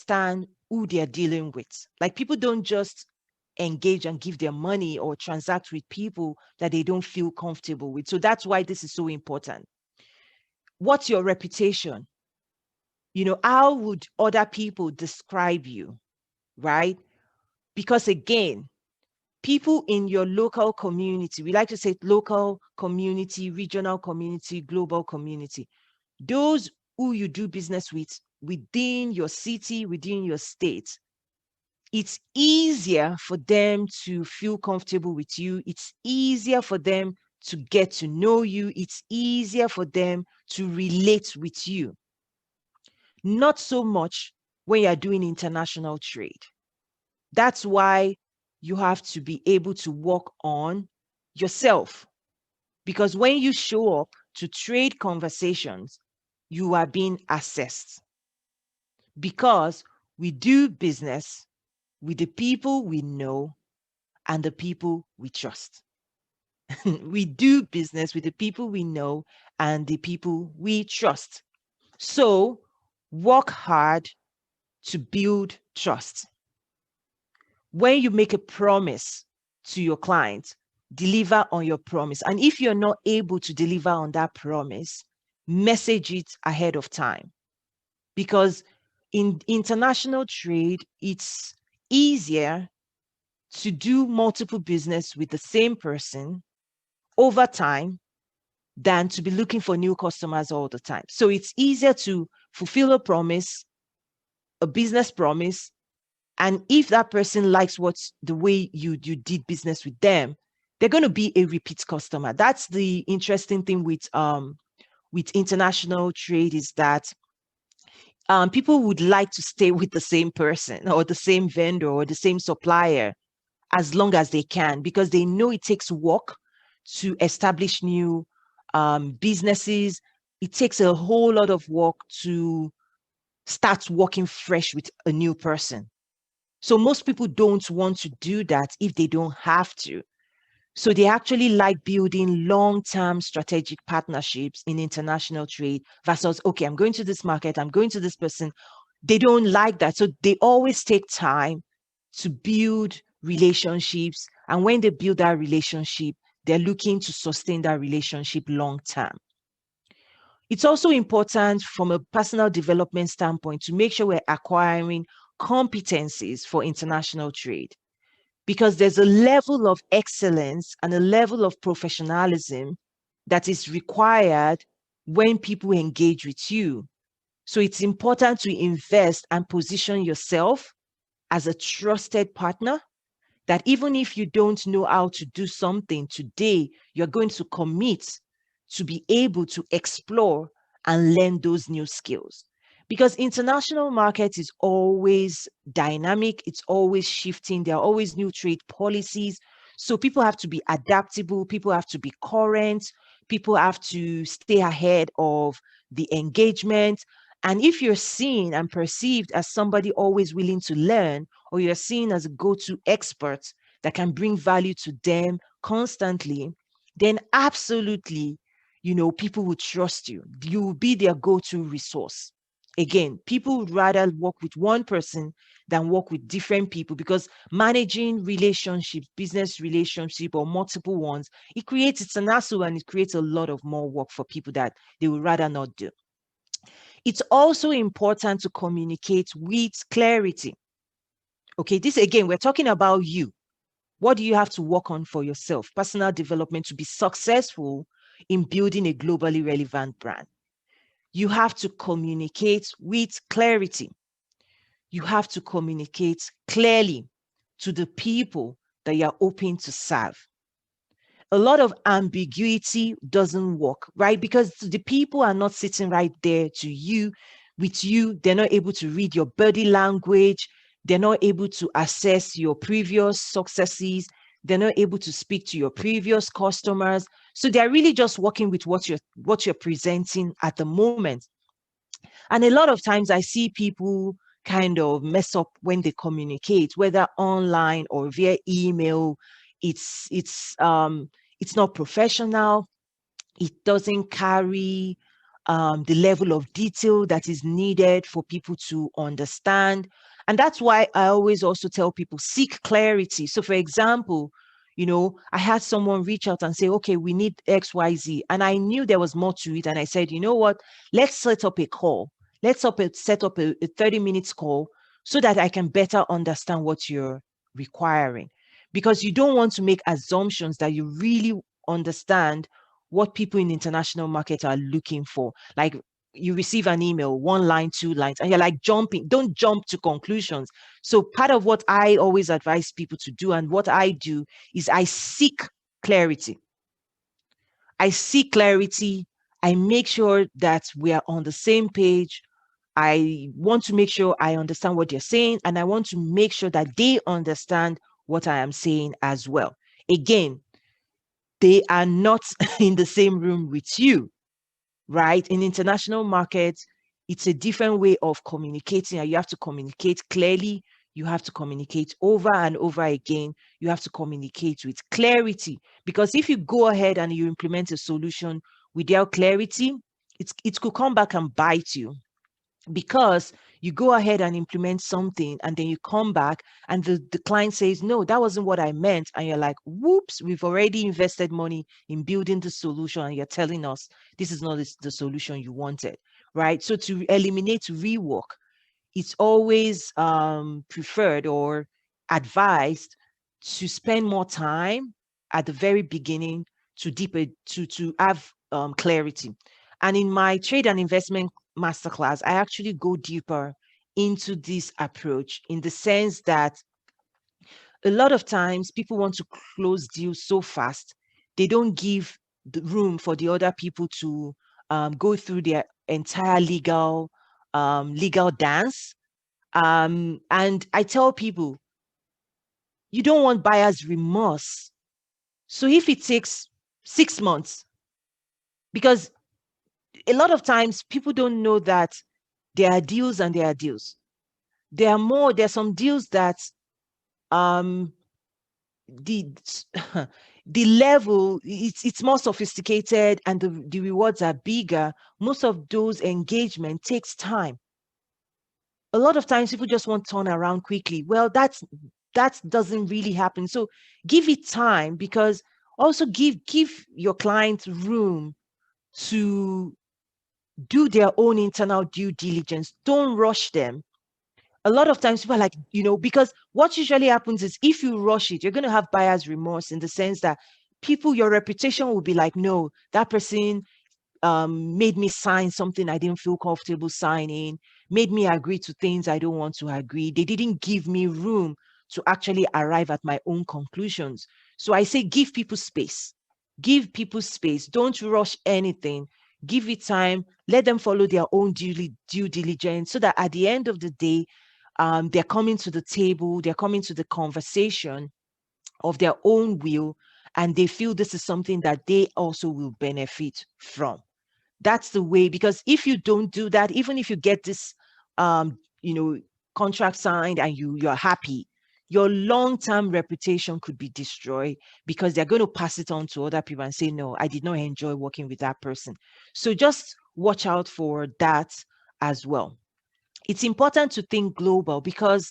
understand who they're dealing with. Like, people don't just engage and give their money or transact with people that they don't feel comfortable with. So that's why this is so important. What's your reputation? How would other people describe you, right? Because again, people in your local community, we like to say local community, regional community, global community, those who you do business with within your city, within your state, it's easier for them to feel comfortable with you. It's easier for them to get to know you. It's easier for them to relate with you. Not so much when you're doing international trade. That's why you have to be able to work on yourself. Because when you show up to trade conversations, you are being assessed. Because we do business with the people we know and the people we trust. We do business with the people we know and the people we trust. So work hard to build trust. When you make a promise to your client, deliver on your promise. And if you're not able to deliver on that promise, message it ahead of time. Because in international trade, it's easier to do multiple business with the same person over time than to be looking for new customers all the time. So it's easier to fulfill a promise, a business promise, and if that person likes what's the way you did business with them, they're going to be a repeat customer. That's the interesting thing with international trade, is that people would like to stay with the same person or the same vendor or the same supplier as long as they can, because they know it takes work to establish new businesses. It takes a whole lot of work to start working fresh with a new person. So most people don't want to do that if they don't have to. So they actually like building long-term strategic partnerships in international trade versus, okay, I'm going to this market, I'm going to this person. They don't like that. So they always take time to build relationships. And when they build that relationship, they're looking to sustain that relationship long term. It's also important from a personal development standpoint to make sure we're acquiring competencies for international trade, because there's a level of excellence and a level of professionalism that is required when people engage with you. So it's important to invest and position yourself as a trusted partner, that even if you don't know how to do something today, you're going to commit to be able to explore and learn those new skills. Because international market is always dynamic, it's always shifting, there are always new trade policies. So people have to be adaptable, people have to be current, people have to stay ahead of the engagement. And if you're seen and perceived as somebody always willing to learn, or you're seen as a go-to expert that can bring value to them constantly, then absolutely, people will trust you. You will be their go-to resource. Again, people would rather work with one person than work with different people, because managing relationships, business relationship or multiple ones, it's an hassle, and it creates a lot of more work for people that they would rather not do. It's also important to communicate with clarity. Okay, this again, we're talking about you. What do you have to work on for yourself? Personal development to be successful in building a globally relevant brand. You have to communicate with clarity. You have to communicate clearly to the people that you're hoping to serve. A lot of ambiguity doesn't work, right? Because the people are not sitting right there to you, with you. They're not able to read your body language. They're not able to assess your previous successes. They're not able to speak to your previous customers. So they're really just working with what you're presenting at the moment. And a lot of times I see people kind of mess up when they communicate, whether online or via email. It's not professional. It doesn't carry the level of detail that is needed for people to understand. And that's why I always also tell people seek clarity. So, for example, I had someone reach out and say, okay, we need XYZ. And I knew there was more to it. And I said, you know what? Let's set up a call. Set up a 30 minutes call so that I can better understand what you're requiring. Because you don't want to make assumptions that you really understand what people in the international market are looking for. Like you receive an email, one line, two lines, and you're like jumping. Don't jump to conclusions. So part of what I always advise people to do, and what I do, is I seek clarity. I seek clarity. I make sure that we are on the same page. I want to make sure I understand what you're saying, and I want to make sure that they understand what I am saying as well. Again, they are not in the same room with you, right? In international markets, it's a different way of communicating, and you have to communicate clearly. You have to communicate over and over again. You have to communicate with clarity, because if you go ahead and you implement a solution without clarity, it could come back and bite you, because you go ahead and implement something and then you come back and the client says, no, that wasn't what I meant. And you're like, whoops, we've already invested money in building the solution and you're telling us this is not the solution you wanted, right? So to eliminate rework, it's always preferred or advised to spend more time at the very beginning to deeper to have clarity. And in my trade and investment masterclass, I actually go deeper into this approach, in the sense that a lot of times people want to close deals so fast, they don't give the room for the other people to go through their entire legal dance. And I tell people, you don't want buyer's remorse. So if it takes 6 months, because a lot of times people don't know that there are deals and there are deals. There are some deals that um the the level, it's more sophisticated and the rewards are bigger. Most of those engagement takes time. A lot of times people just want to turn around quickly. Well, that doesn't really happen. So give it time, because also give your clients room to do their own internal due diligence. Don't rush them. A lot of times people are like, because what usually happens is, if you rush it, you're going to have buyer's remorse, in the sense that your reputation will be like, no, that person made me sign something I didn't feel comfortable signing, made me agree to things I don't want to agree. They didn't give me room to actually arrive at my own conclusions. So I say, give people space. Give people space. Don't rush anything. Give it time. Let them follow their own due diligence, so that at the end of the day, they're coming to the table, they're coming to the conversation of their own will, and they feel this is something that they also will benefit from. That's the way. Because if you don't do that, even if you get this um you know contract signed and you're happy, your long-term reputation could be destroyed, because they're going to pass it on to other people and say, no, I did not enjoy working with that person. So just watch out for that as well. It's important to think global, because